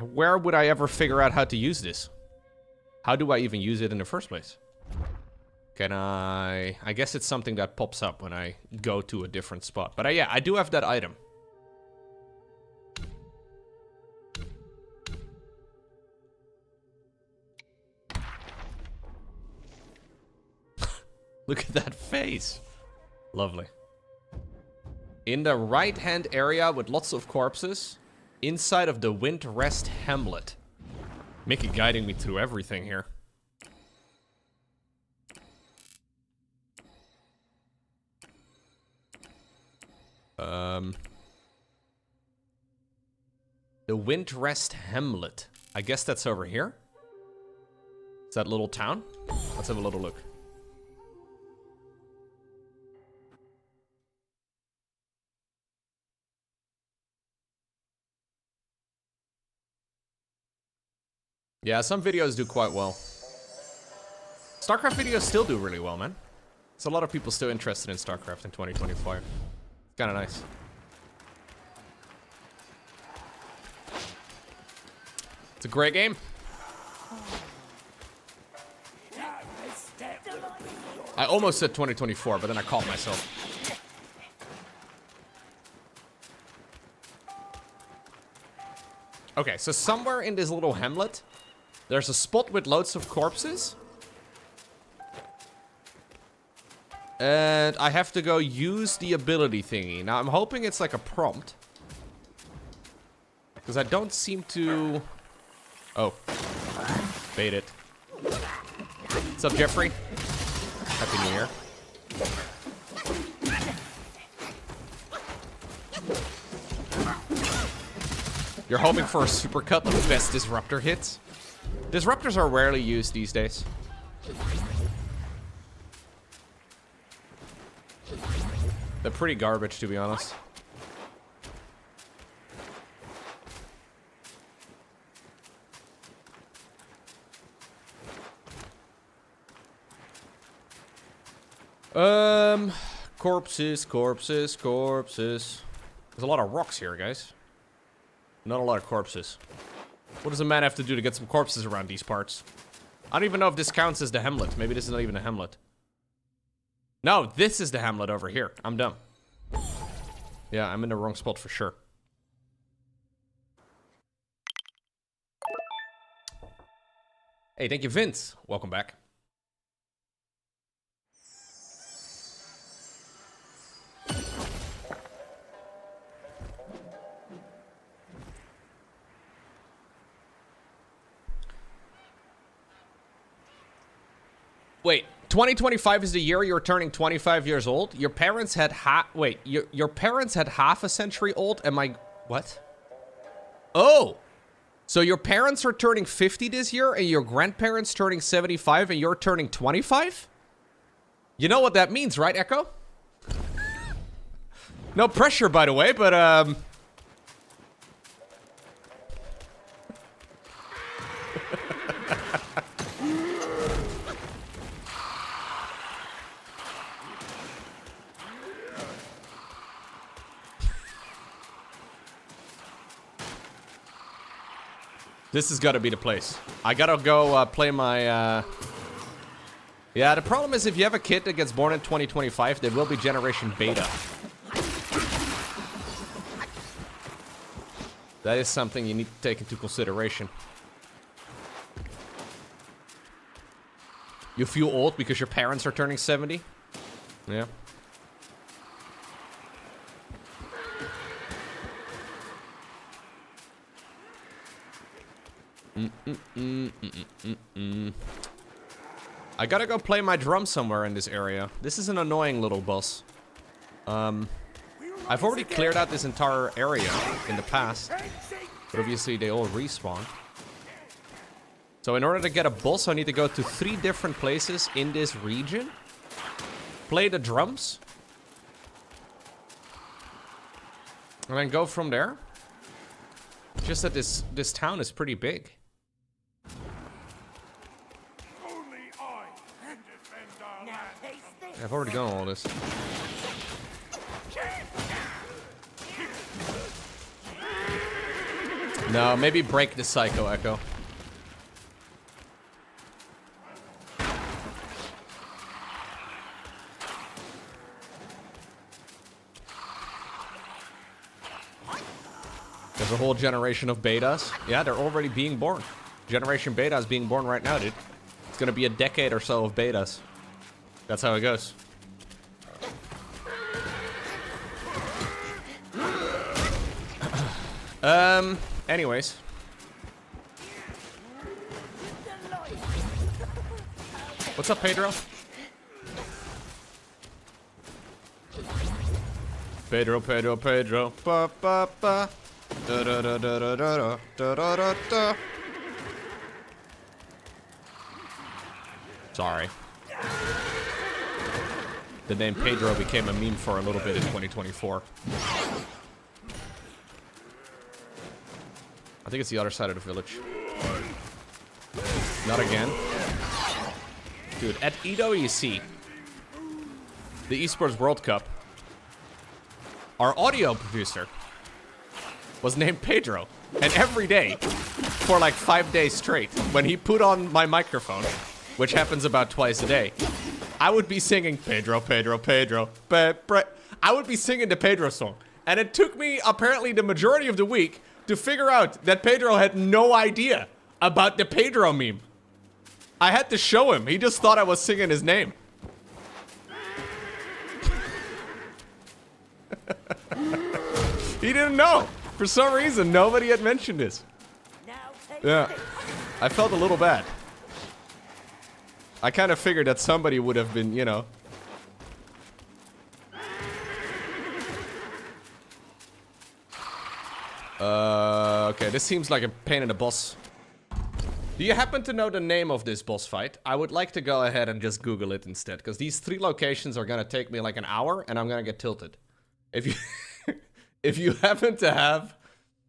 Where would I ever figure out how to use this? How do I even use it in the first place? Can I guess it's something that pops up when I go to a different spot. But yeah, I do have that item. Look at that face. Lovely. In the right-hand area with lots of corpses, inside of the Wind Rest Hamlet. Mickey guiding me through everything here. The Wind Rest Hamlet. I guess that's over here. Is that little town? Let's have a little look. Yeah, some videos do quite well. StarCraft videos still do really well, man. There's a lot of people still interested in StarCraft in 2025. It's kind of nice. It's a great game. I almost said 2024, but then I caught myself. Okay, so somewhere in this little hamlet, there's a spot with loads of corpses. And I have to go use the ability thingy. Now, I'm hoping it's like a prompt. Because I don't seem to... Oh. Bait it. What's up, Jeffrey? Happy New Year. You're hoping for a supercut of best disruptor hits? Disruptors are rarely used these days. They're pretty garbage, to be honest. Corpses, corpses, corpses. There's a lot of rocks here, guys. Not a lot of corpses. What does a man have to do to get some corpses around these parts? I don't even know if this counts as the hamlet. Maybe this is not even a hamlet. No, this is the hamlet over here. I'm dumb. Yeah, I'm in the wrong spot for sure. Hey, thank you, Vince. Welcome back. Wait, 2025 is the year you're turning 25 years old? Your parents had wait, your parents had half a century old? Am I... What? Oh! So your parents are turning 50 this year, and your grandparents turning 75, and you're turning 25? You know what that means, right, Echo? No pressure, by the way, but, This has got to be the place. I gotta go play my... Yeah, the problem is if you have a kid that gets born in 2025, there will be Generation Beta. That is something you need to take into consideration. You feel old because your parents are turning 70? Yeah. I gotta go play my drum somewhere in this area. This is an annoying little boss. I've already cleared out this entire area in the past, but obviously they all respawn. So in order to get a boss, I need to go to 3 different places in this region, play the drums, and then go from there. Just that this town is pretty big. I've already done all this. No, maybe break the Psycho Echo. There's a whole generation of betas. Yeah, they're already being born. Generation beta is being born right now, dude. It's gonna be a decade or so of betas. That's how it goes. Anyways. What's up, Pedro? Pedro. Ba ba ba. Da da da da da da da da da da. Sorry. The name Pedro became a meme for a little bit in 2024. I think it's the other side of the village. Not again. Dude, at EWC, the Esports World Cup, our audio producer was named Pedro. And every day, for like 5 days straight, when he put on my microphone, which happens about twice a day, I would be singing Pedro. I would be singing the Pedro song. And it took me apparently the majority of the week to figure out that Pedro had no idea about the Pedro meme. I had to show him. He just thought I was singing his name. He didn't know. For some reason, nobody had mentioned this. Yeah. I felt a little bad. I kind of figured that somebody would have been, you know. Okay, this seems like a pain in the boss. Do you happen to know the name of this boss fight? I would like to go ahead and just Google it instead, because these 3 locations are gonna take me like an hour, and I'm gonna get tilted. If you, if you happen to have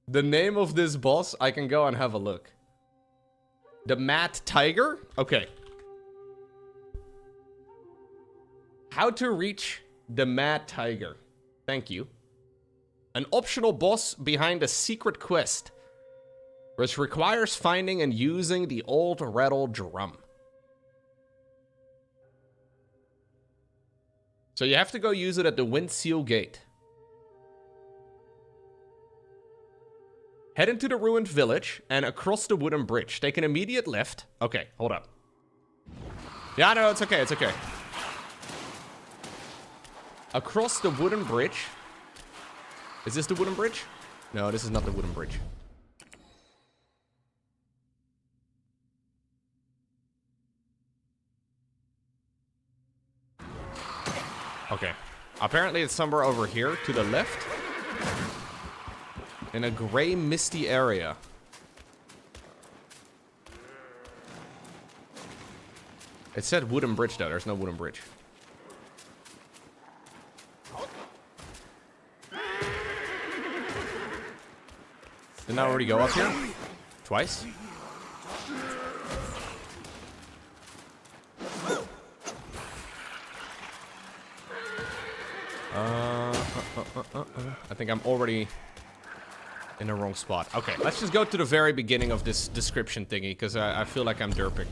the name of this boss, I can go and have a look. The Mad Tiger? Okay. How to reach the Mad Tiger. Thank you. An optional boss behind a secret quest, which requires finding and using the old rattle drum. So you have to go use it at the Windseal Gate. Head into the ruined village and across the wooden bridge. Take an immediate left. Okay, hold up. Yeah, no, it's okay, it's okay. Across the wooden bridge. Is this the wooden bridge? No, this is not the wooden bridge. Okay. Apparently it's somewhere over here to the left. In a gray, misty area. It said wooden bridge though. There's no wooden bridge. Didn't I already go up here? Twice? I think I'm already in the wrong spot. Okay, let's just go to the very beginning of this description thingy, because I feel like I'm derping.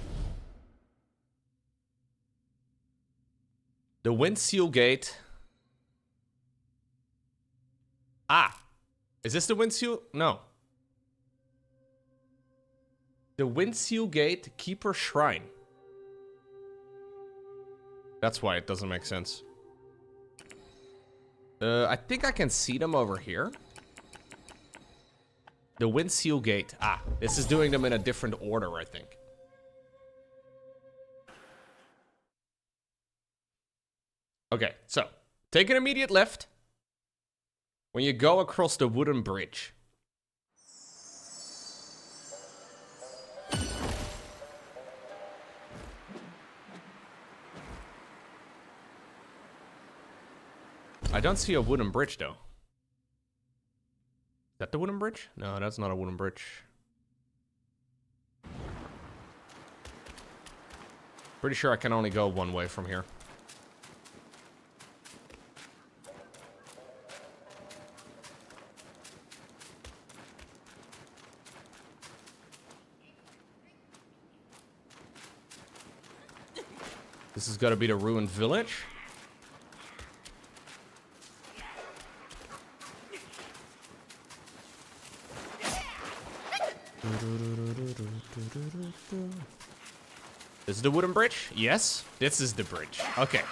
The Windseal Gate. Ah! Is this the Windseal? No. The Windseal Gate Keeper Shrine. That's why it doesn't make sense. I think I can see them over here. The Windseal Gate. Ah, this is doing them in a different order, I think. Okay, so take an immediate left when you go across the wooden bridge. I don't see a wooden bridge, though. Is that the wooden bridge? No, that's not a wooden bridge. Pretty sure I can only go one way from here. This is gonna be the ruined village. This is the wooden bridge? Yes, this is the bridge. Okay.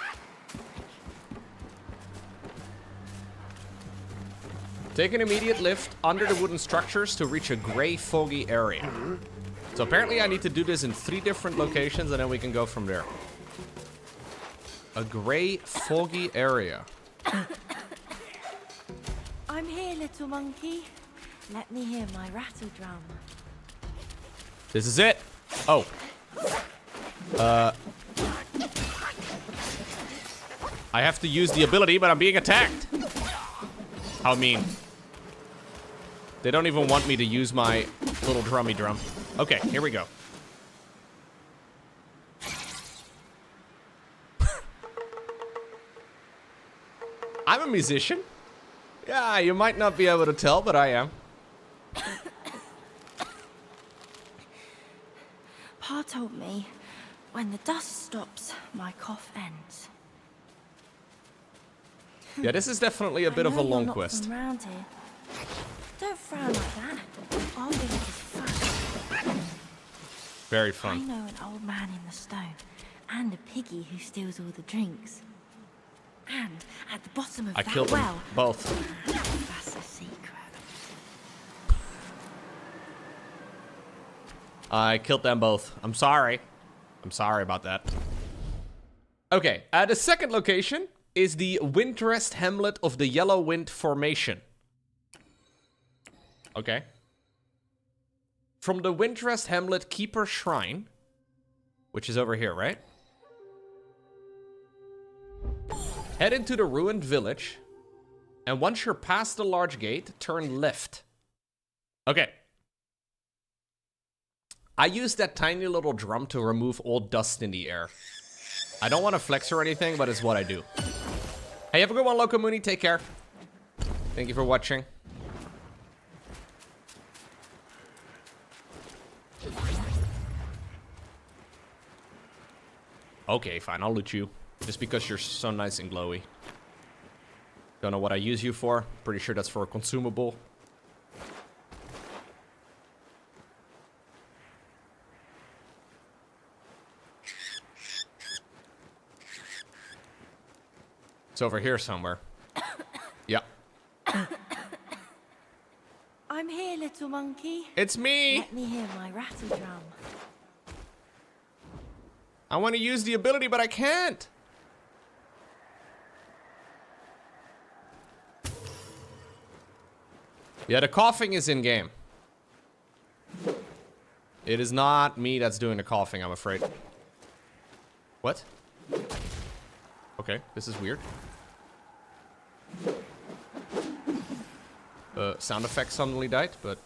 Take an immediate lift under the wooden structures to reach a gray, foggy area. So apparently I need to do this in 3 different locations and then we can go from there. A gray, foggy area. I'm here, little monkey. Let me hear my rattle drum. This is it. Oh. I have to use the ability, but I'm being attacked. How mean. They don't even want me to use my little drummy drum. Okay, here we go. I'm a musician. Yeah, you might not be able to tell, but I am. Pa told me, when the dust stops, my cough ends. Yeah, this is definitely a bit of a long Not quest. from around here. Don't frown like that. Our village is fun. Very I fun. know an old man in the stone, and a piggy who steals all the drinks. And at the bottom of I that killed them well, both. that's a secret. I killed them both. I'm sorry. I'm sorry about that. Okay, the second location is the Windrest Hamlet of the Yellow Wind Formation. Okay. From the Windrest Hamlet Keeper Shrine, which is over here, right? Head into the ruined village, and once you're past the large gate, turn left. Okay. I use that tiny little drum to remove all dust in the air. I don't want to flex or anything, but it's what I do. Hey, have a good one, Lowko Mooney. Take care. Thank you for watching. Okay, fine. I'll loot you. Just because you're so nice and glowy. Don't know what I use you for. Pretty sure that's for a consumable. It's over here somewhere. Yeah. I'm here, little monkey. It's me! Let me hear my rattle drum. I want to use the ability, but I can't. Yeah, the coughing is in game. It is not me that's doing the coughing, I'm afraid. What? Okay, this is weird. Sound effect suddenly died, but...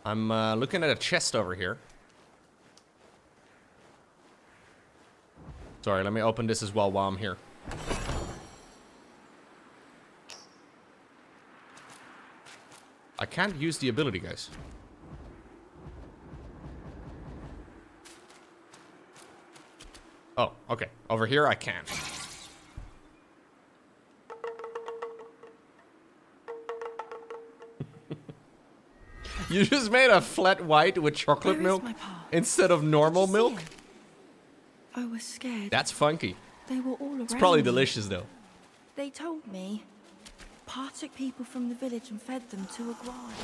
I'm looking at a chest over here. Sorry, let me open this as well while I'm here. I can't use the ability, guys. Oh, okay. Over here, I can. You just made a flat white with chocolate Where is milk my pa? instead of normal Did you see milk? him? I was scared. That's funky. They were all around It's probably me. delicious, though. They told me Pa took people from the village and fed them to a guard.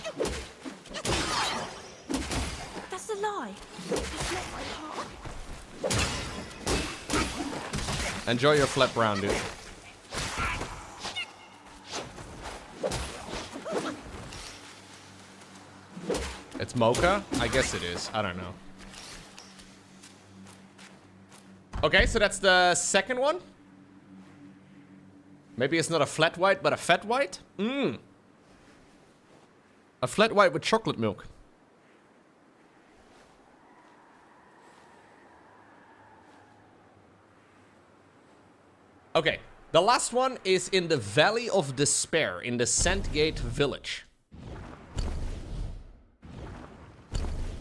That's a lie. That's not my Pa. Enjoy your flat brown, dude. It's mocha? I guess it is. I don't know. Okay, so that's the second one. Maybe it's not a flat white, but a fat white? Mmm. A flat white with chocolate milk. Okay, the last one is in the Valley of Despair, in the Sandgate Village.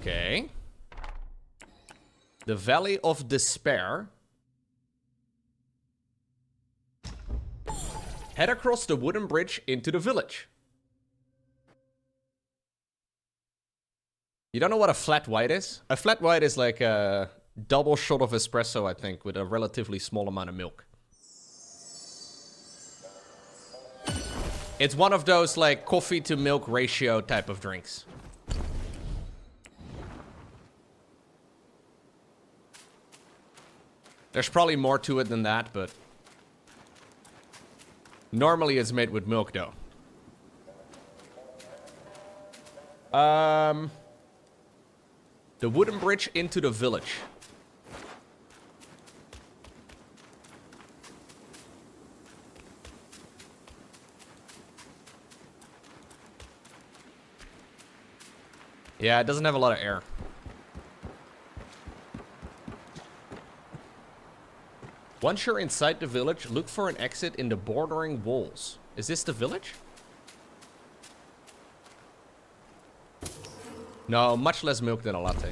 Okay. The Valley of Despair. Head across the wooden bridge into the village. You don't know what a flat white is? A flat white is like a double shot of espresso, I think, with a relatively small amount of milk. It's one of those, like, coffee to milk ratio type of drinks. There's probably more to it than that, but... normally it's made with milk, though. The wooden bridge into the village. Yeah, it doesn't have a lot of air. Once you're inside the village, look for an exit in the bordering walls. Is this the village? No, much less milk than a latte.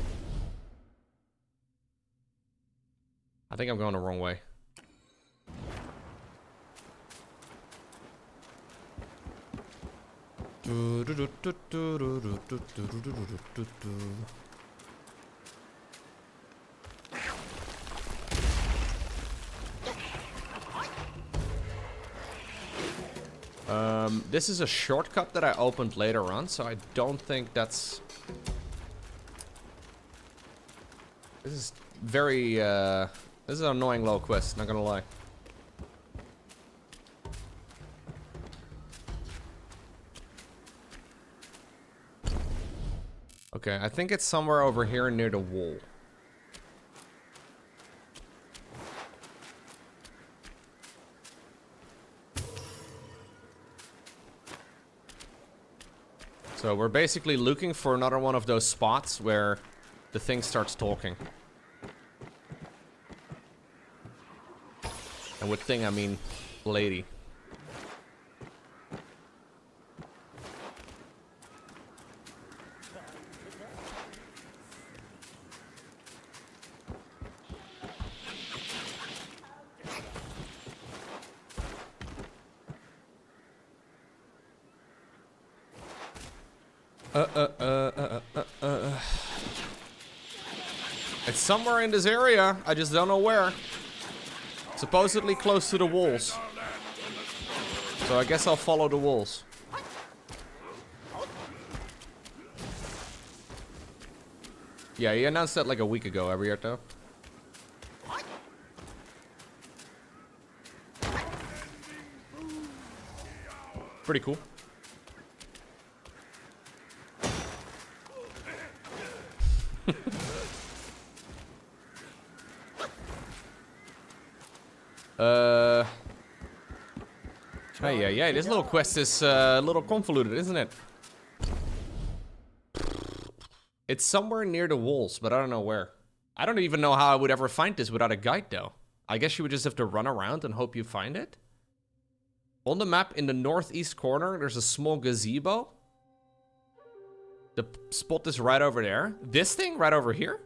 I think I'm going the wrong way. This is a shortcut that I opened later on, so I don't think that's... This is very, this is an annoying little quest, not gonna lie. Okay, I think it's somewhere over here near the wall. So we're basically looking for another one of those spots where the thing starts talking. And with thing, I mean lady. It's somewhere in this area. I just don't know where. Supposedly close to the walls. So I guess I'll follow the walls. Yeah, he announced that like a week ago, Ariarto. Pretty cool. Yeah, this little quest is a little convoluted, isn't it? It's somewhere near the walls, but I don't know where. I don't even know how I would ever find this without a guide, though. I guess you would just have to run around and hope you find it. On the map in the northeast corner, there's a small gazebo. The spot is right over there. This thing right over here?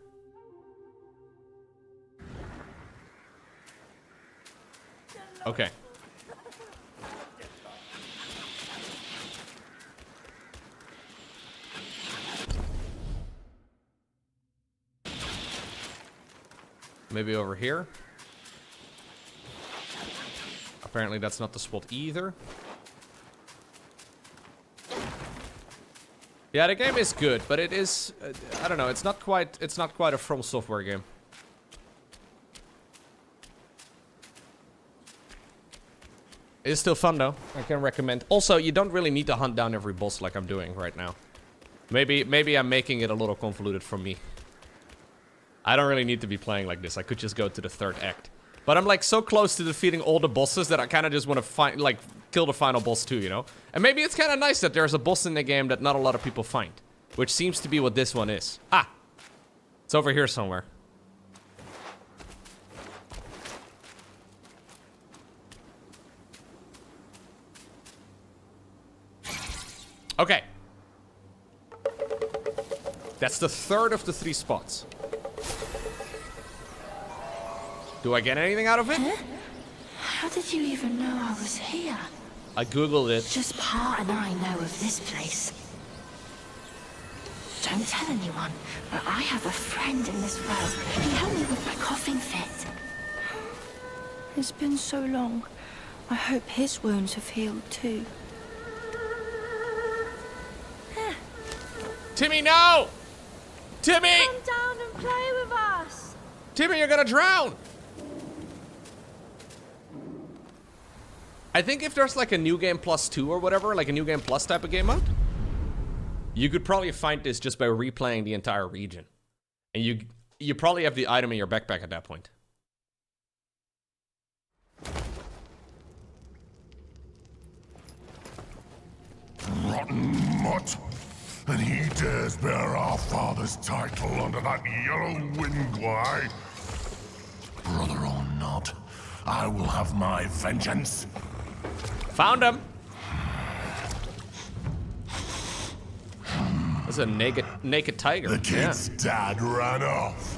Okay. Maybe over here. Apparently that's not the spot either. Yeah, the game is good, but it is I don't know, it's not quite a From Software game. It's still fun though. I can recommend. Also, you don't really need to hunt down every boss like I'm doing right now. Maybe I'm making it a little convoluted for me. I don't really need to be playing like this. I could just go to the third act. But I'm like so close to defeating all the bosses that I kind of just want to kill the final boss too, you know? And maybe it's kind of nice that there's a boss in the game that not a lot of people find. Which seems to be what this one is. Ah! It's over here somewhere. Okay. That's the third of the 3 spots. Do I get anything out of it? Huh? How did you even know I was here? I googled it. Just Pa and I know of this place. Don't tell anyone, but I have a friend in this world. He helped me with my coughing fit. It's been so long. I hope his wounds have healed too. Timmy, no! Timmy! Come down and play with us! Timmy, you're gonna drown! I think if there's like a New Game Plus 2 or whatever, like a New Game Plus type of game mode, you could probably find this just by replaying the entire region. And you probably have the item in your backpack at that point. Rotten mutt! And he dares bear our father's title under that yellow wind glide? Brother or not, I will have my vengeance. Found him! That's a naked tiger. The kid's dad ran off.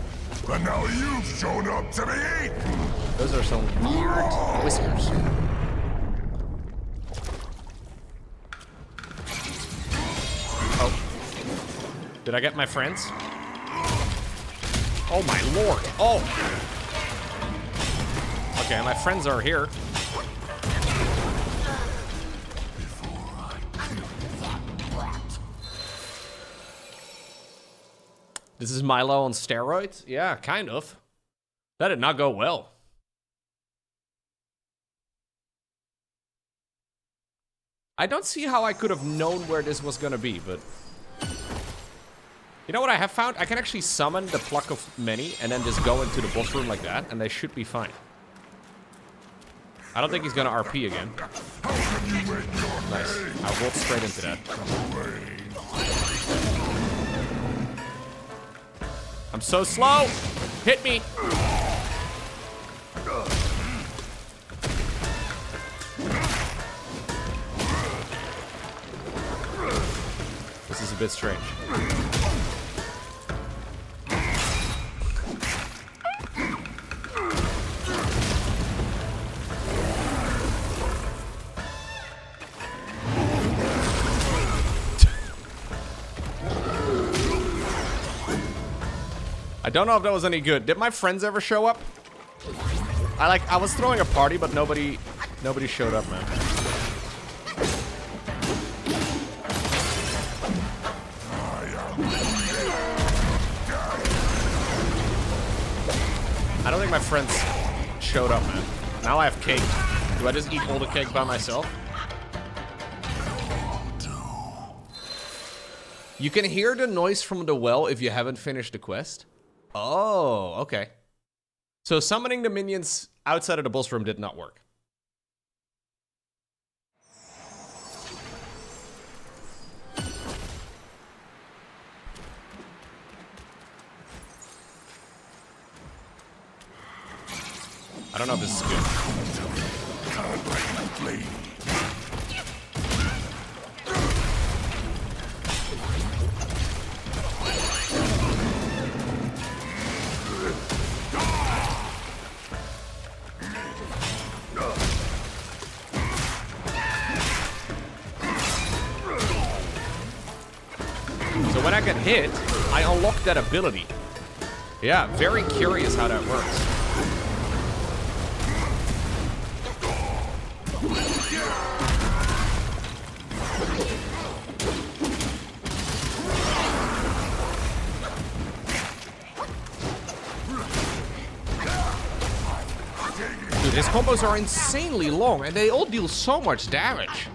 And now you've shown up to me! Those are some weird whiskers. Oh. Did I get my friends? Oh my lord. Oh! Okay, my friends are here. This is Milo on steroids? Yeah, kind of. That did not go well. I don't see how I could have known where this was gonna be, but... You know what I have found? I can actually summon the Pluck of Many and then just go into the boss room like that, and they should be fine. I don't think he's gonna RP again. Nice. I walked straight into that. I'm so slow! Hit me! This is a bit strange. I don't know if that was any good. Did my friends ever show up? I was throwing a party, but nobody showed up, man. I don't think my friends showed up, man. Now I have cake. Do I just eat all the cake by myself? You can hear the noise from the well if you haven't finished the quest. Oh, okay. So summoning the minions outside of the boss room did not work. I don't know if this is good. So when I get hit, I unlock that ability. Yeah, very curious how that works. Dude, his combos are insanely long and they all deal so much damage.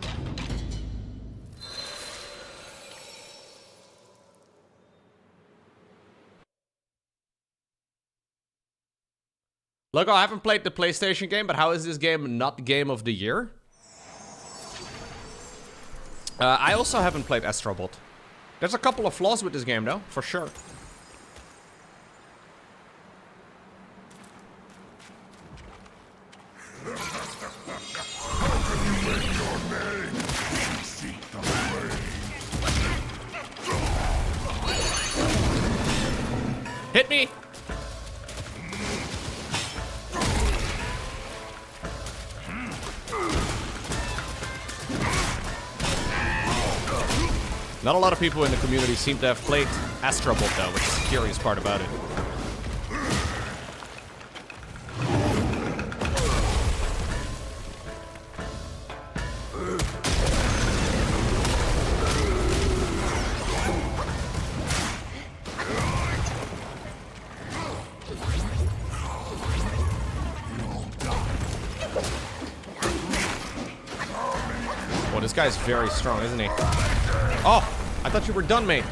Look, I haven't played the PlayStation game, but how is this game not Game of the Year? I also haven't played Astrobot. There's a couple of flaws with this game, though, for sure. Hit me! Not a lot of people in the community seem to have played Astrobot though, which is the curious part about it. Well, this guy's very strong, isn't he? Oh, I thought you were done, mate.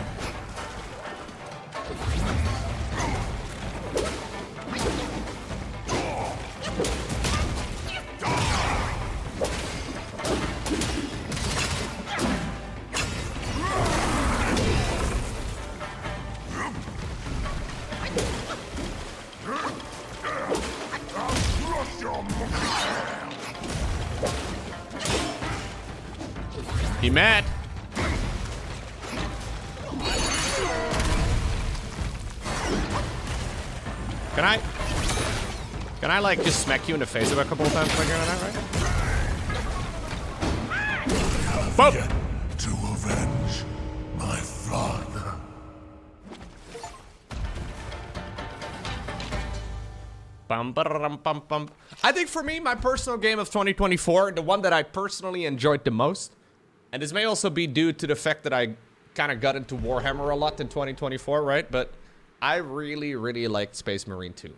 He mad. Can I like just smack you in the face a couple of times like that, right? Boom! Yet to avenge my father. Bum, ba-da-dum, bum, bum. I think for me, my personal game of 2024, the one that I personally enjoyed the most, and this may also be due to the fact that I kind of got into Warhammer a lot in 2024, right? But I really, really liked Space Marine 2.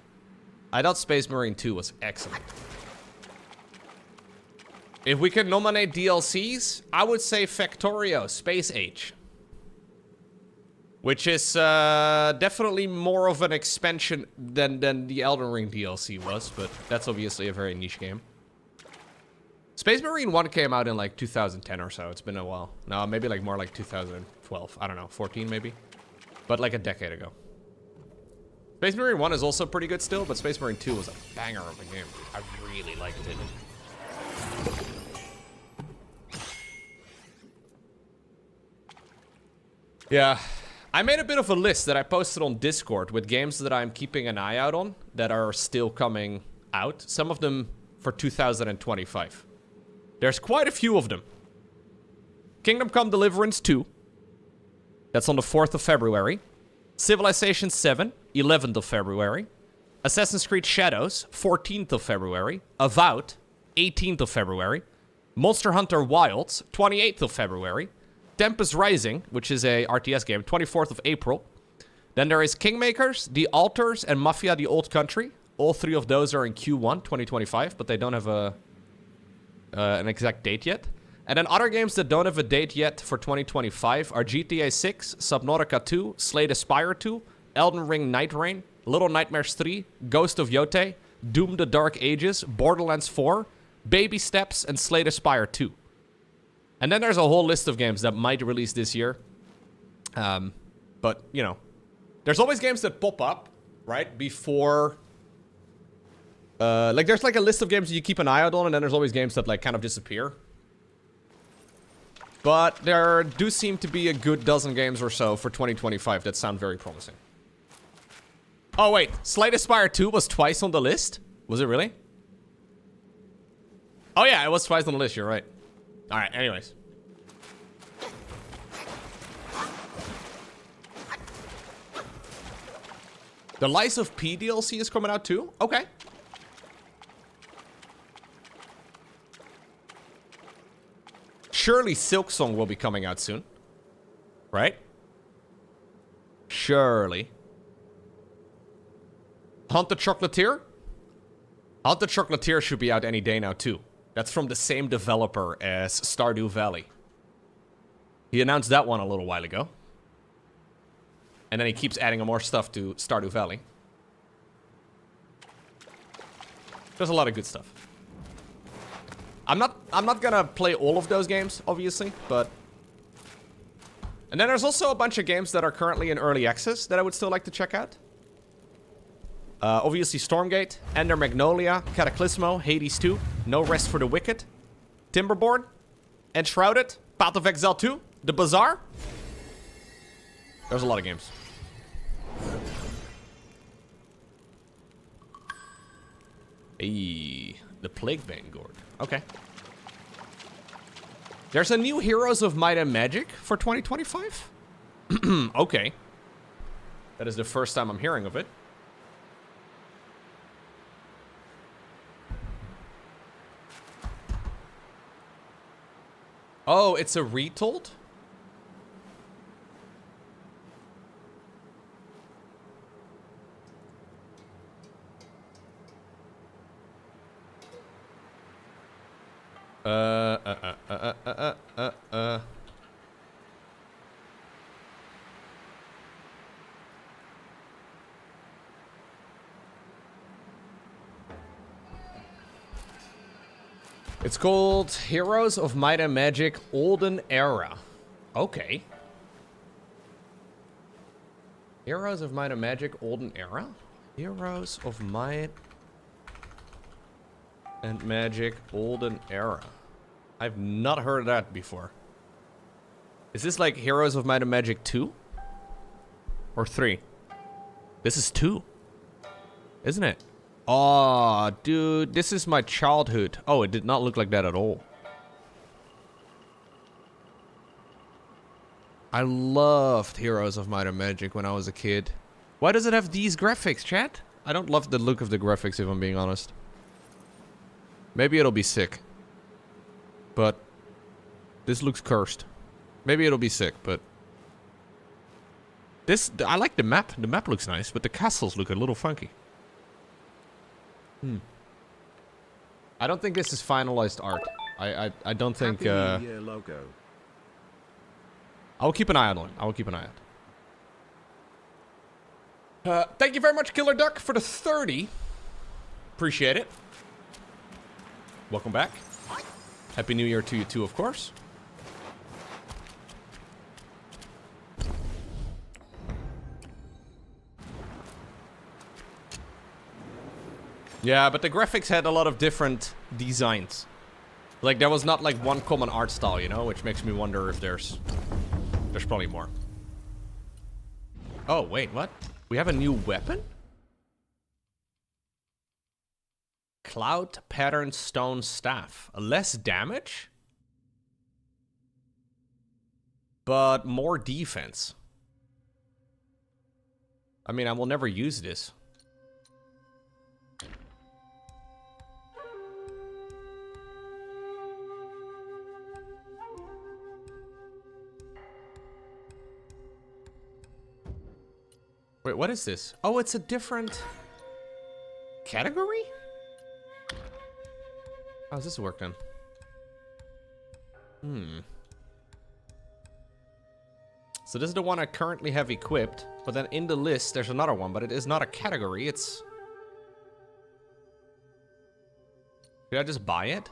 I thought Space Marine 2 was excellent. If we can nominate DLCs, I would say Factorio Space Age. Which is definitely more of an expansion than the Elden Ring DLC was, but that's obviously a very niche game. Space Marine 1 came out in like 2010 or so. It's been a while. No, maybe like more like 2012. I don't know, 14 maybe. But like a decade ago. Space Marine 1 is also pretty good still, but Space Marine 2 was a banger of a game. I really liked it. Yeah. I made a bit of a list that I posted on Discord with games that I'm keeping an eye out on that are still coming out. Some of them for 2025. There's quite a few of them. Kingdom Come Deliverance 2. That's on the 4th of February. Civilization 7, 11th of February. Assassin's Creed Shadows, 14th of February. Avowed, 18th of February. Monster Hunter Wilds, 28th of February. Tempest Rising, which is a RTS game, 24th of April. Then there is Kingmakers, The Altars, and Mafia: The Old Country. All three of those are in Q1 2025, but they don't have an exact date yet. And then other games that don't have a date yet for 2025 are GTA 6, Subnautica 2, Slay the Spire 2, Elden Ring Night Rain, Little Nightmares 3, Ghost of Yotei, Doom the Dark Ages, Borderlands 4, Baby Steps, and Slay the Spire 2. And then there's a whole list of games that might release this year. But, you know, there's always games that pop up, right, before... like, there's like a list of games that you keep an eye out on, and then there's always games that, like, kind of disappear. But there do seem to be a good dozen games or so for 2025 that sound very promising. Oh, wait. Slay the Spire 2 was twice on the list? Was it really? Oh, yeah, it was twice on the list. You're right. All right, anyways. The Lies of P DLC is coming out too? Okay. Surely Silksong will be coming out soon. Right? Surely. Hunt the Chocolatier? Hunt the Chocolatier should be out any day now too. That's from the same developer as Stardew Valley. He announced that one a little while ago. And then he keeps adding more stuff to Stardew Valley. There's a lot of good stuff. I'm not gonna play all of those games, obviously, but... And then there's also a bunch of games that are currently in early access that I would still like to check out. Obviously Stormgate, Ender Magnolia, Cataclysmo, Hades 2, No Rest for the Wicked, Timberborn, Enshrouded, Path of Exile 2, The Bazaar. There's a lot of games. Hey, the Plague Vanguard. Okay. There's a new Heroes of Might and Magic for 2025? Okay. That is the first time I'm hearing of it. Oh, it's a retold? It's called Heroes of Might and Magic Olden Era. Okay. Heroes of Might and Magic Olden Era? Heroes of Might and Magic Olden Era. I've not heard of that before. Is this like Heroes of Might and Magic 2? Or 3? This is 2. Isn't it? Oh, dude, this is my childhood. Oh, it did not look like that at all. I loved Heroes of Might and Magic when I was a kid. Why does it have these graphics, chat? I don't love the look of the graphics, if I'm being honest. Maybe it'll be sick. But this looks cursed. Maybe it'll be sick, but this, I like the map. The map looks nice, but the castles look a little funky. I don't think this is finalized art. I don't think Happy New Year, Lowko. I will keep an eye on it. I will keep an eye out. Thank you very much, Killer Duck, for the 30. Appreciate it. Welcome back. Happy New Year to you too, of course. Yeah, but the graphics had a lot of different designs. Like, there was not like one common art style, you know? Which makes me wonder if there's probably more. Oh, wait, what? We have a new weapon? Cloud Pattern Stone Staff. Less damage? But more defense. I mean, I will never use this. Wait, what is this? Oh, it's a different category? How's this work then? So this is the one I currently have equipped, but then in the list there's another one, but it is not a category, it's... Did I just buy it?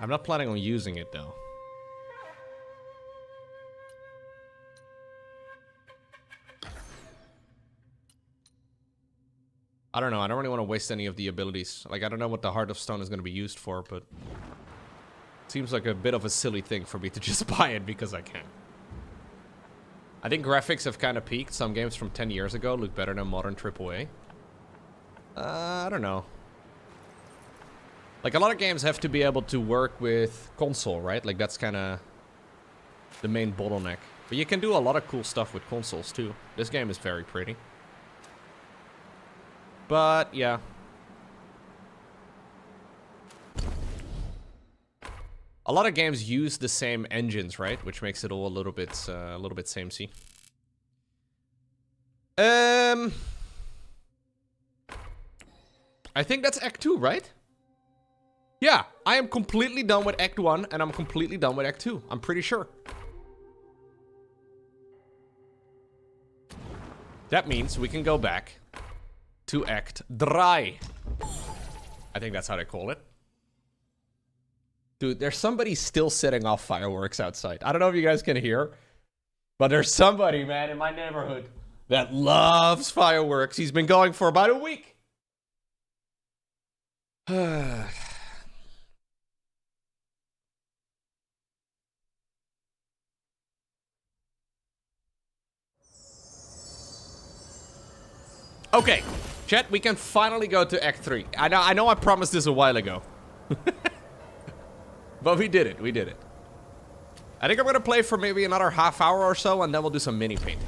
I'm not planning on using it though. I don't know, I don't really want to waste any of the abilities. Like, I don't know what the Heart of Stone is going to be used for, but... It seems like a bit of a silly thing for me to just buy it because I can. I think graphics have kind of peaked. Some games from 10 years ago look better than modern AAA. I don't know. Like, a lot of games have to be able to work with console, right? Like, that's kind of the main bottleneck. But you can do a lot of cool stuff with consoles, too. This game is very pretty. But, yeah. A lot of games use the same engines, right? Which makes it all a little bit samey. I think that's Act 2, right? Yeah, I am completely done with Act 1, and I'm completely done with Act 2. I'm pretty sure. That means we can go back to Act 3. I think that's how they call it. Dude, there's somebody still setting off fireworks outside. I don't know if you guys can hear, but there's somebody, man, in my neighborhood that loves fireworks. He's been going for about a week. Okay, chat, we can finally go to Act 3. I know I promised this a while ago. But we did it. We did it. I think I'm going to play for maybe another half hour or so, and then we'll do some mini painting.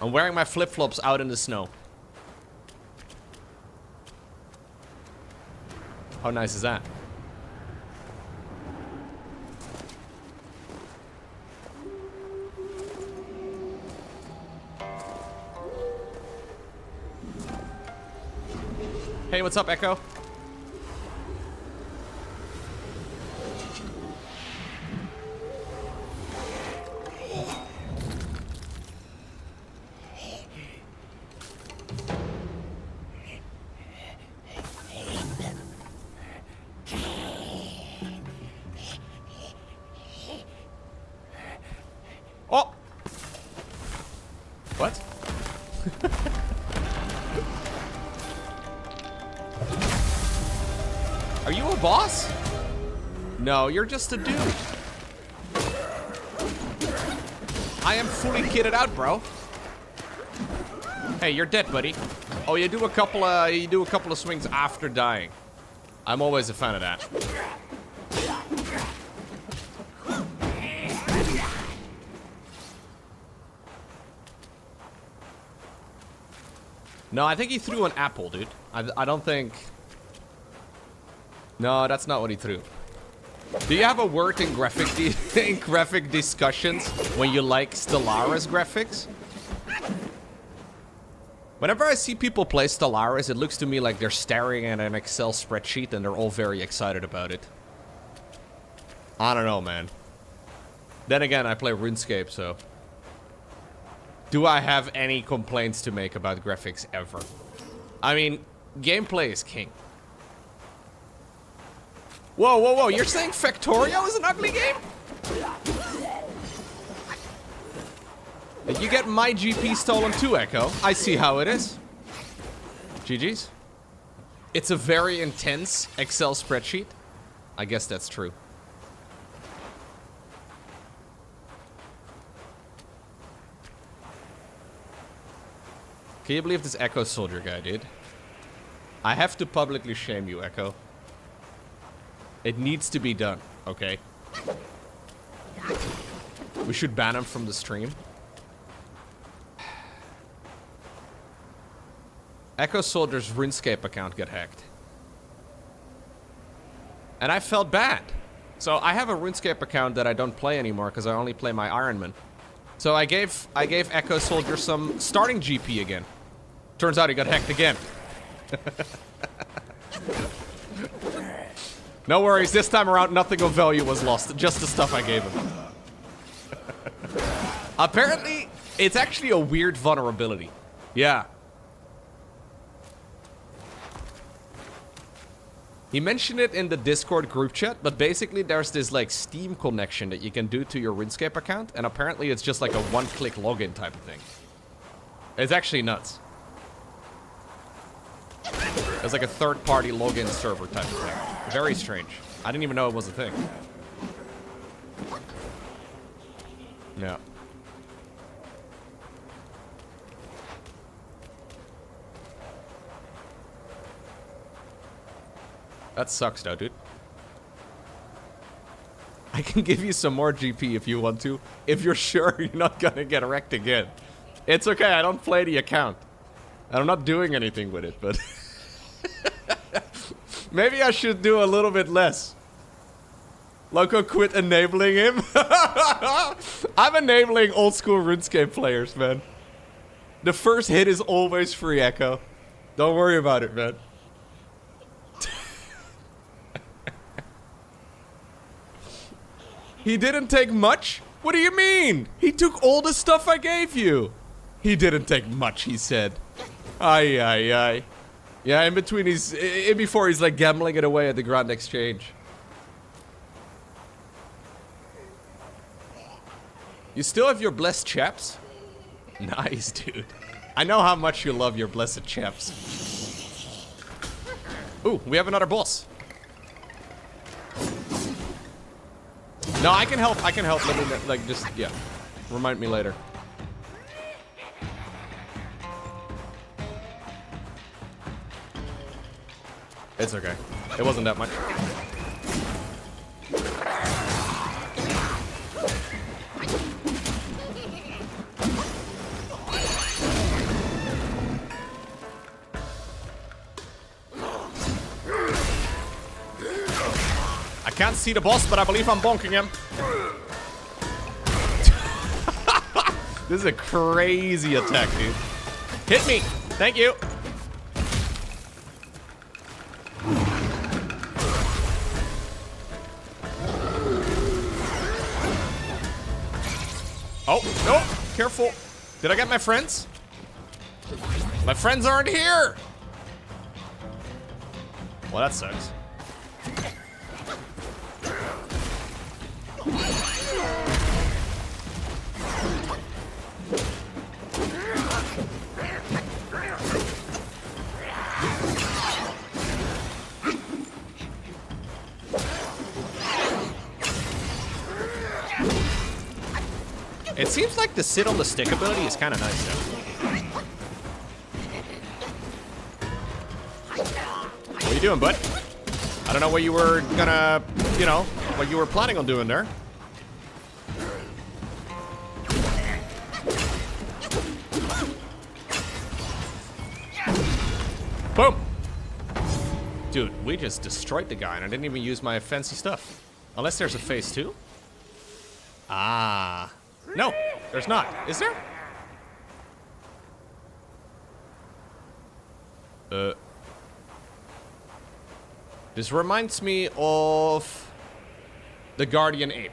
I'm wearing my flip-flops out in the snow. How nice is that? Hey, what's up, Echo? Oh! What? Are you a boss? No, you're just a dude. I am fully kitted out, bro. Hey, you're dead, buddy. Oh, you do a couple of swings after dying. I'm always a fan of that. No, I think he threw an apple, dude. I don't think... No, that's not what he threw. Do you have a word in graphic discussions when you like Stellaris graphics? Whenever I see people play Stellaris, it looks to me like they're staring at an Excel spreadsheet and they're all very excited about it. I don't know, man. Then again, I play RuneScape, so... Do I have any complaints to make about graphics ever? I mean, gameplay is king. Whoa, whoa, whoa, you're saying Factorio is an ugly game? You get my GP stolen too, Echo. I see how it is. GG's. It's a very intense Excel spreadsheet. I guess that's true. Can you believe this Echo Soldier guy, dude? I have to publicly shame you, Echo. It needs to be done, okay? We should ban him from the stream. Echo Soldier's RuneScape account got hacked. And I felt bad. So I have a RuneScape account that I don't play anymore because I only play my Ironman. So I gave Echo Soldier some starting GP again. Turns out he got hacked again. No worries, this time around nothing of value was lost, just the stuff I gave him. Apparently, it's actually a weird vulnerability. Yeah. He mentioned it in the Discord group chat, but basically there's this like Steam connection that you can do to your RuneScape account, and apparently it's just like a one-click login type of thing. It's actually nuts. It's like a third-party login server type of thing. Very strange. I didn't even know it was a thing. No. That sucks though, dude. I can give you some more GP if you want to. If you're sure you're not gonna get wrecked again. It's okay, I don't play the account. I'm not doing anything with it, but... Maybe I should do a little bit less. Lowko quit enabling him. I'm enabling old school RuneScape players, man. The first hit is always free, Echo. Don't worry about it, man. He didn't take much? What do you mean? He took all the stuff I gave you. He didn't take much, he said. Aye, aye, aye. Yeah, in between before he's like gambling it away at the Grand Exchange. You still have your blessed chaps? Nice, dude. I know how much you love your blessed chaps. Ooh, we have another boss. No, I can help. Let me, like, just, yeah. Remind me later. It's okay. It wasn't that much. I can't see the boss, but I believe I'm bonking him. This is a crazy attack, dude. Hit me. Thank you. Oh, no. Careful. Did I get my friends? My friends aren't here. Well, that sucks. It seems like the sit on the stick ability is kind of nice though. What are you doing, bud? I don't know what you were gonna, you know, what you were planning on doing there. Boom! Dude, we just destroyed the guy and I didn't even use my fancy stuff. Unless there's a phase 2? Ah. No, there's not. Is there? This reminds me of the Guardian Ape.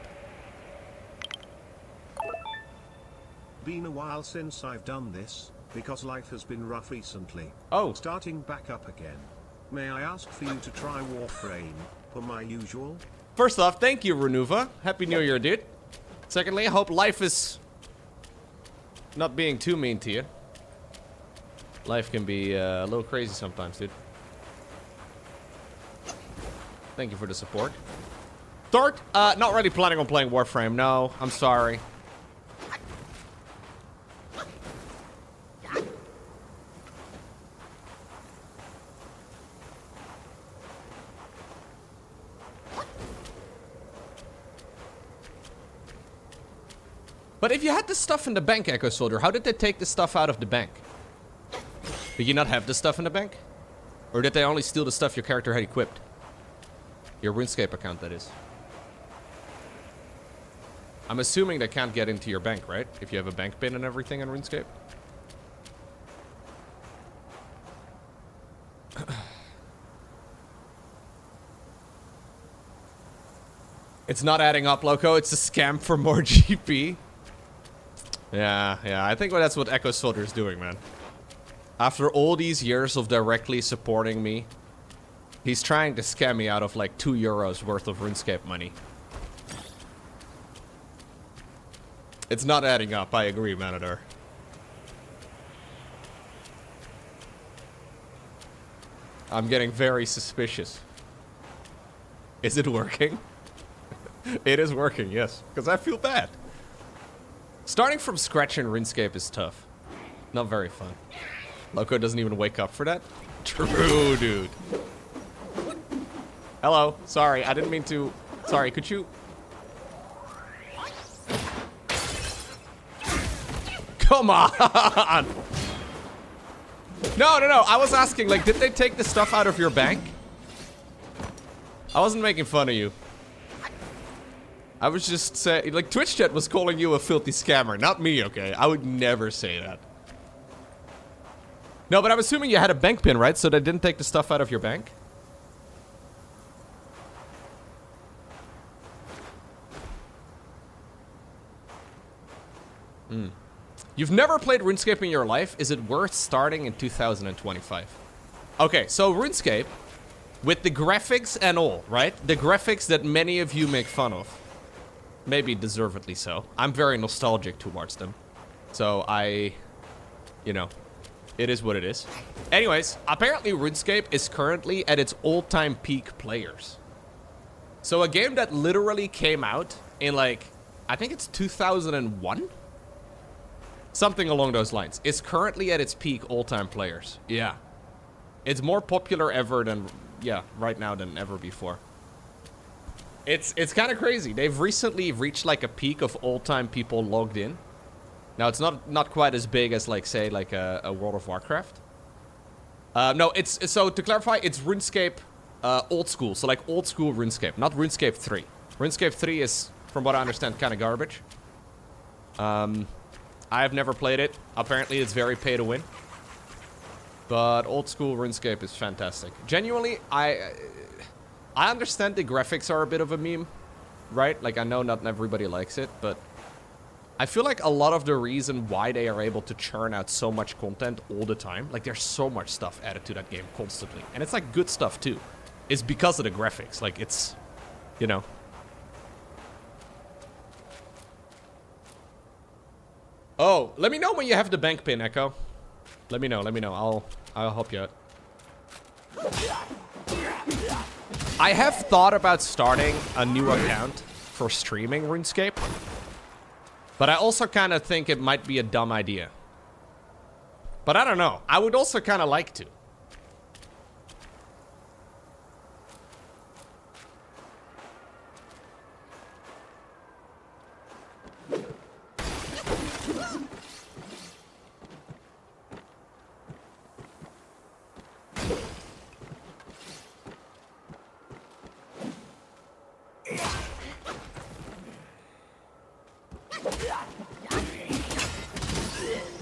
Been a while since I've done this, because life has been rough recently. Oh. Starting back up again. May I ask for you to try Warframe, per my usual? First off, thank you, Renuva. Happy New Year, dude. Secondly, I hope life is not being too mean to you. Life can be a little crazy sometimes, dude. Thank you for the support. Third, not really planning on playing Warframe. No, I'm sorry. But if you had the stuff in the bank, Echo Soldier, how did they take the stuff out of the bank? Did you not have the stuff in the bank? Or did they only steal the stuff your character had equipped? Your RuneScape account, that is. I'm assuming they can't get into your bank, right? If you have a bank pin and everything in RuneScape. It's not adding up, Lowko. It's a scam for more GP. Yeah, I think that's what Echo Soldier is doing, man. After all these years of directly supporting me, he's trying to scam me out of like €2 worth of RuneScape money. It's not adding up, I agree, Manador. I'm getting very suspicious. Is it working? It is working, yes. Because I feel bad. Starting from scratch in RuneScape is tough. Not very fun. Lowko doesn't even wake up for that? True, dude. Hello. Sorry, I didn't mean to... Sorry, could you... Come on! No. I was asking, like, did they take the stuff out of your bank? I wasn't making fun of you. I was just saying, like, Twitch chat was calling you a filthy scammer, not me, okay? I would never say that. No, but I'm assuming you had a bank pin, right? So they didn't take the stuff out of your bank? You've never played RuneScape in your life? Is it worth starting in 2025? Okay, so RuneScape, with the graphics and all, right? The graphics that many of you make fun of. Maybe deservedly so. I'm very nostalgic towards them. So you know, it is what it is. Anyways, apparently RuneScape is currently at its all-time peak players. So a game that literally came out in like, I think it's 2001? Something along those lines. It's currently at its peak all-time players. Yeah. It's more popular ever than yeah, right now than ever before. It's kind of crazy. They've recently reached like a peak of all-time people logged in. Now it's not quite as big as like say like a World of Warcraft. No, it's so to clarify, it's RuneScape old school. So like old school RuneScape, not RuneScape 3. RuneScape 3 is, from what I understand, kind of garbage. I have never played it. Apparently, it's very pay to win. But old school RuneScape is fantastic. Genuinely, I understand the graphics are a bit of a meme, right? Like, I know not everybody likes it, but I feel like a lot of the reason why they are able to churn out so much content all the time, like there's so much stuff added to that game constantly, and it's like good stuff too, is because of the graphics. Like, it's, you know. Oh, let me know when you have the bank pin, Echo. Let me know. I'll help you out. I have thought about starting a new account for streaming RuneScape, but I also kind of think it might be a dumb idea. But I don't know. I would also kind of like to.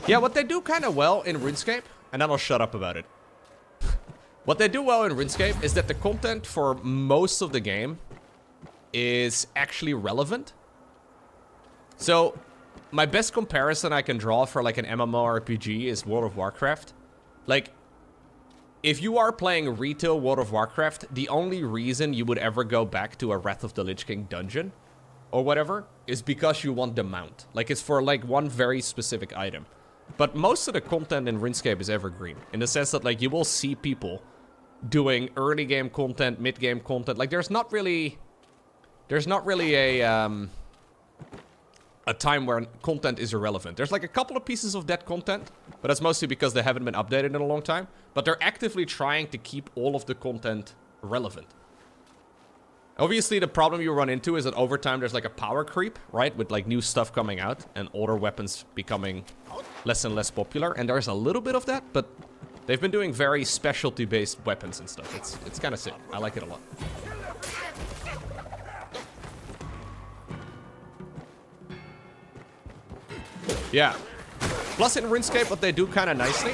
Yeah, what they do kind of well in RuneScape, and then I'll shut up about it. What they do well in RuneScape is that the content for most of the game is actually relevant. So, my best comparison I can draw for like an MMORPG is World of Warcraft. Like, if you are playing retail World of Warcraft, the only reason you would ever go back to a Wrath of the Lich King dungeon or whatever is because you want the mount. Like, it's for like one very specific item. But most of the content in RuneScape is evergreen, in the sense that like you will see people doing early game content, mid game content. Like there's not really a time where content is irrelevant. There's like a couple of pieces of that content, but that's mostly because they haven't been updated in a long time. But they're actively trying to keep all of the content relevant. Obviously, the problem you run into is that over time there's like a power creep, right? With like new stuff coming out and older weapons becoming less and less popular. And there's a little bit of that, but they've been doing very specialty-based weapons and stuff. It's kind of sick. I like it a lot. Yeah. Plus in RuneScape, what they do kind of nicely,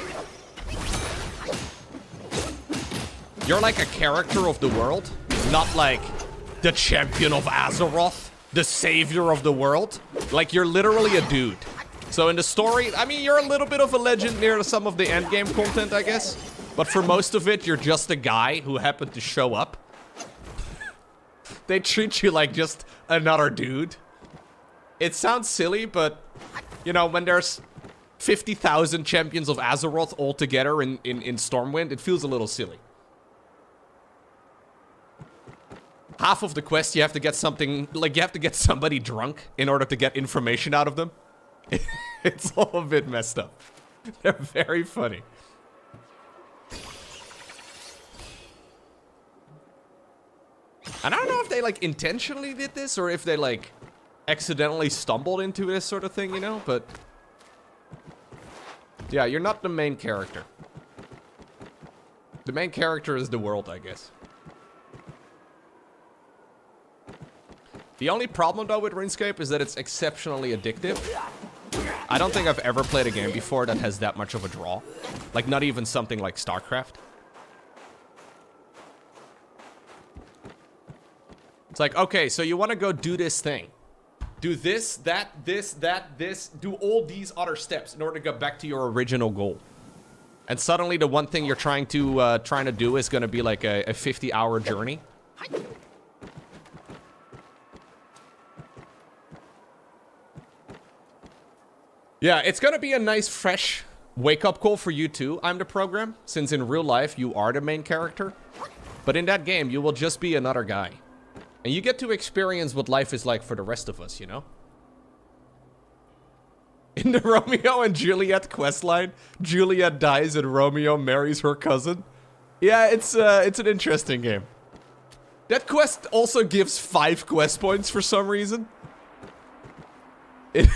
you're like a character of the world, not like the champion of Azeroth, the savior of the world. Like, you're literally a dude. So in the story, I mean, you're a little bit of a legend near some of the endgame content, I guess. But for most of it, you're just a guy who happened to show up. They treat you like just another dude. It sounds silly, but, you know, when there's 50,000 champions of Azeroth all together in Stormwind, it feels a little silly. Half of the quest, you have to get something, like, you have to get somebody drunk in order to get information out of them. It's all a bit messed up. They're very funny. And I don't know if they, like, intentionally did this, or if they, like, accidentally stumbled into this sort of thing, you know? But yeah, you're not the main character. The main character is the world, I guess. The only problem, though, with RuneScape is that it's exceptionally addictive. I don't think I've ever played a game before that has that much of a draw. Like, not even something like StarCraft. It's like, okay, so you want to go do this thing. Do this, that, this, do all these other steps in order to get back to your original goal. And suddenly the one thing you're trying to do is going to be like a 50-hour journey. Yeah, it's gonna be a nice, fresh wake-up call for you too, I'm the program, since in real life you are the main character. But in that game, you will just be another guy. And you get to experience what life is like for the rest of us, you know? In the Romeo and Juliet questline, Juliet dies and Romeo marries her cousin. Yeah, it's an interesting game. That quest also gives 5 quest points for some reason. It's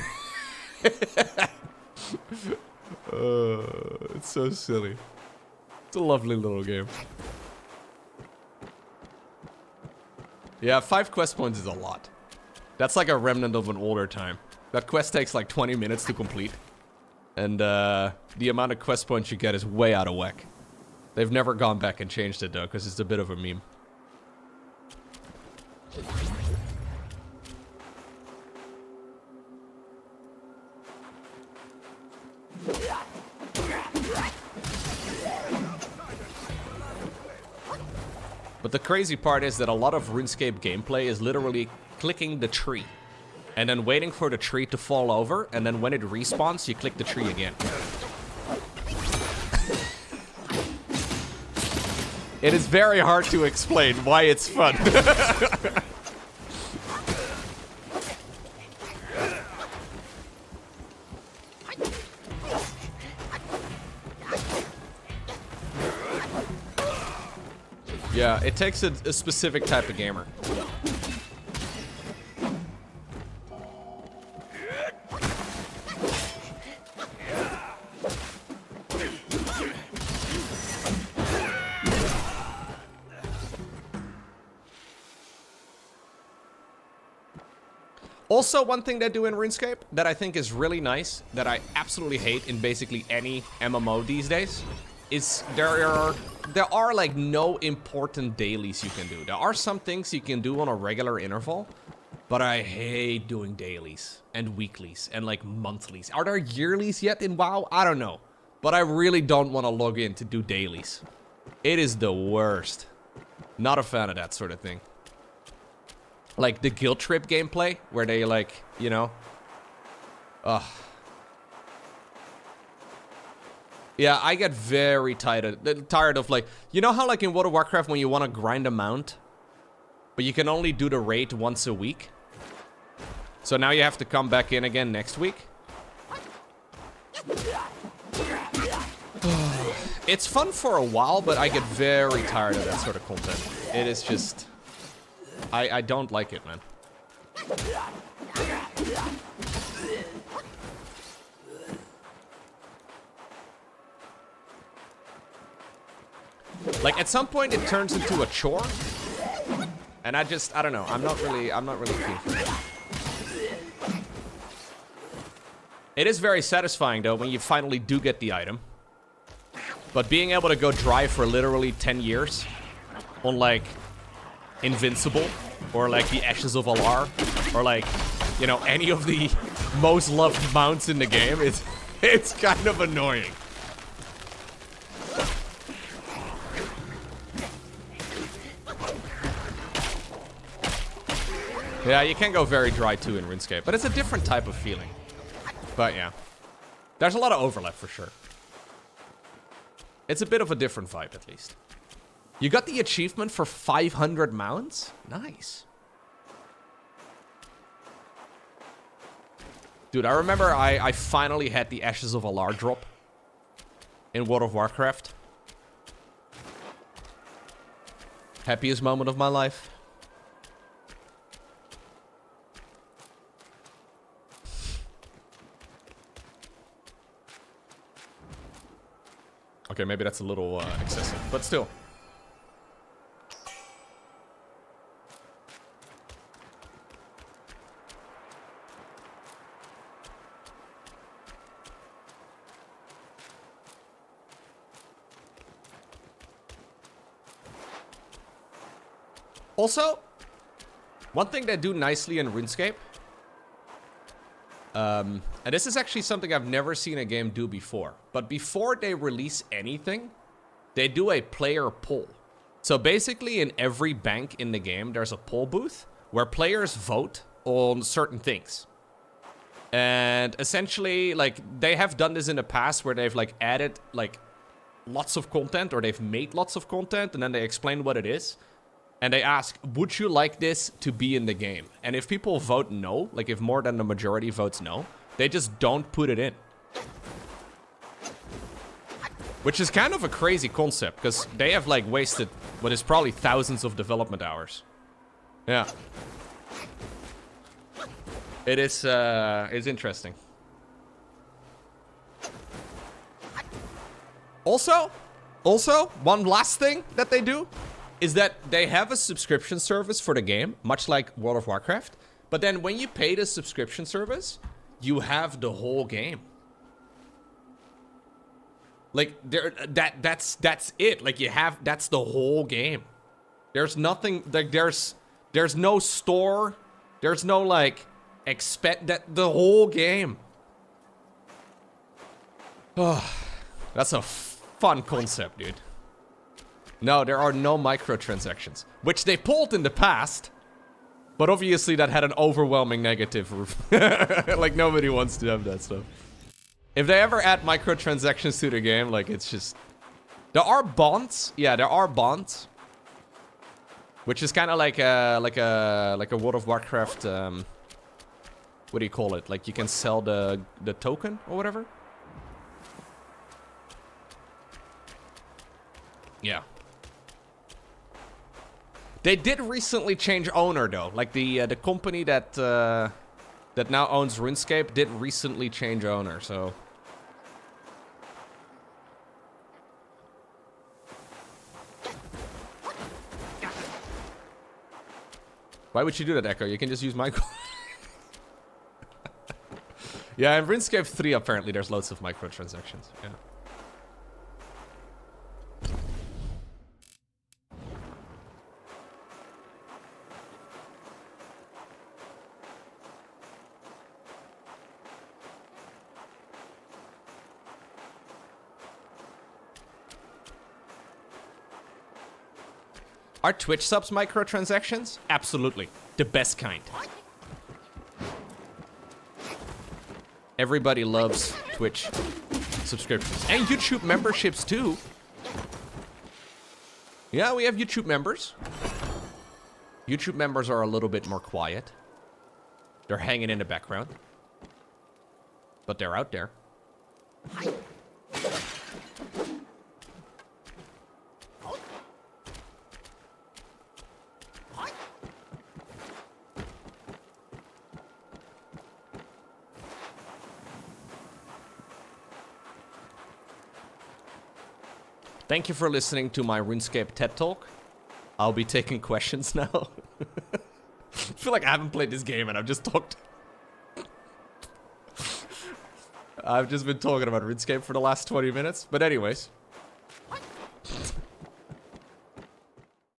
so silly. It's a lovely little game. Yeah, 5 quest points is a lot. That's like a remnant of an older time. That quest takes like 20 minutes to complete. And the amount of quest points you get is way out of whack. They've never gone back and changed it though, because it's a bit of a meme. But the crazy part is that a lot of RuneScape gameplay is literally clicking the tree. And then waiting for the tree to fall over, and then when it respawns, you click the tree again. It is very hard to explain why it's fun. Yeah, it takes a specific type of gamer. Also, one thing they do in RuneScape that I think is really nice, that I absolutely hate in basically any MMO these days, is there are like no important dailies you can do. There are some things you can do on a regular interval, but I hate doing dailies and weeklies and like monthlies. Are there yearlies yet in WoW? I don't know, but I really don't want to log in to do dailies. It is the worst. Not a fan of that sort of thing. Like the guild trip gameplay, where they like, you know... Ugh. Yeah, I get very tired of like... You know how like in World of Warcraft when you want to grind a mount, but you can only do the raid once a week? So now you have to come back in again next week? It's fun for a while, but I get very tired of that sort of content. It is just... I don't like it, man. Like at some point it turns into a chore. And I don't know. I'm not really keen for it. It is very satisfying though when you finally do get the item. But being able to go dry for literally 10 years on like Invincible, or like the Ashes of Alar, or like, you know, any of the most loved mounts in the game, it's kind of annoying. Yeah, you can go very dry too in RuneScape, but it's a different type of feeling. But yeah, there's a lot of overlap for sure. It's a bit of a different vibe at least. You got the achievement for 500 mounts? Nice. Dude, I remember I finally had the Ashes of Alar drop in World of Warcraft. Happiest moment of my life. Okay, maybe that's a little excessive, but still. Also, one thing they do nicely in RuneScape, and this is actually something I've never seen a game do before, but before they release anything, they do a player poll. So basically in every bank in the game, there's a poll booth where players vote on certain things. And essentially, like, they have done this in the past where they've, like, added, like, lots of content, or they've made lots of content, and then they explain what it is. And they ask, would you like this to be in the game? And if people vote no, like if more than the majority votes no, they just don't put it in. Which is kind of a crazy concept, because they have, like, wasted what is probably thousands of development hours. Yeah. It is, it's interesting. Also, one last thing that they do is that they have a subscription service for the game, much like World of Warcraft. But then when you pay the subscription service, you have the whole game. Like, that's it. Like, you have, that's the whole game. There's nothing, like, there's no store. There's no, like, the whole game. Oh, that's a fun concept, dude. No, there are no microtransactions, which they pulled in the past, but obviously that had an overwhelming negative. Like, nobody wants to have that stuff. If they ever add microtransactions to the game, like, it's just... There are bonds. Yeah, there are bonds. Which is kind of like a World of Warcraft, what do you call it? Like, you can sell the token or whatever. Yeah. They did recently change owner, though. Like, the company that now owns RuneScape did recently change owner, so... Why would you do that, Echo? You can just use my... Yeah, in RuneScape 3, apparently, there's loads of microtransactions. Yeah. Are Twitch subs microtransactions? Absolutely. The best kind. Everybody loves Twitch subscriptions. And YouTube memberships, too. Yeah, we have YouTube members. YouTube members are a little bit more quiet. They're hanging in the background. But they're out there. Thank you for listening to my RuneScape TED Talk. I'll be taking questions now. I feel like I haven't played this game and I've just talked. I've just been talking about RuneScape for the last 20 minutes. But anyways.